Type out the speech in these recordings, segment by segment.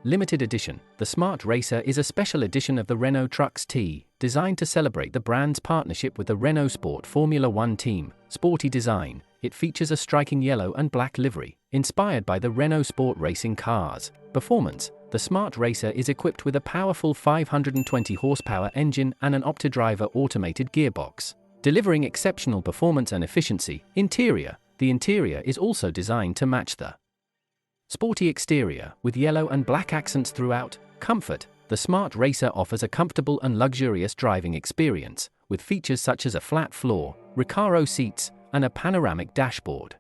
Limited Edition. The Smart Racer is a special edition of the Renault Trucks T, designed to celebrate the brand's partnership with the Renault Sport Formula One team, Sporty Design. It features a striking yellow and black livery, inspired by the Renault Sport racing cars. Performance. The Smart Racer is equipped with a powerful 520 horsepower engine and an Optidriver automated gearbox, delivering exceptional performance and efficiency. Interior. The interior is also designed to match the sporty exterior, with yellow and black accents throughout. Comfort. The Smart Racer offers a comfortable and luxurious driving experience, with features such as a flat floor, Recaro seats, and a panoramic dashboard.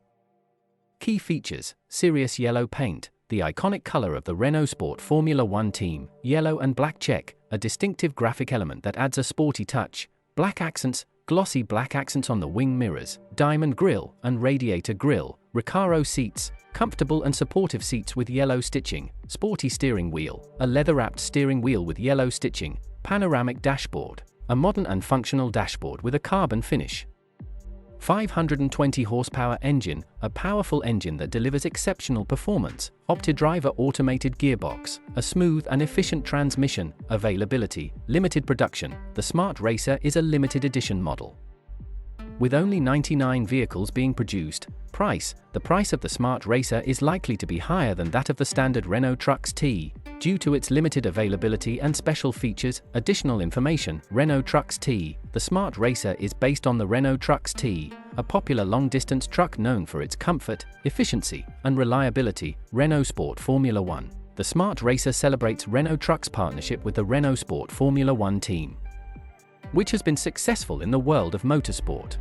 Key features: Sirius yellow paint, the iconic color of the Renault Sport Formula One team, yellow and black check, a distinctive graphic element that adds a sporty touch. Black accents, glossy black accents on the wing mirrors, diamond grille and radiator grille, Recaro seats, comfortable and supportive seats with yellow stitching, sporty steering wheel, a leather-wrapped steering wheel with yellow stitching, panoramic dashboard, a modern and functional dashboard with a carbon finish. 520 horsepower engine, a powerful engine that delivers exceptional performance. Optidriver automated gearbox, a smooth and efficient transmission. Availability, limited production. The Smart Racer is a limited edition model, with only 99 vehicles being produced. Price. The price of the Smart Racer is likely to be higher than that of the standard Renault Trucks T, due to its limited availability and special features. Additional information. Renault Trucks T. The Smart Racer is based on the Renault Trucks T, a popular long-distance truck known for its comfort, efficiency, and reliability. Renault Sport Formula One. The Smart Racer celebrates Renault Trucks' partnership with the Renault Sport Formula One team, which has been successful in the world of motorsport.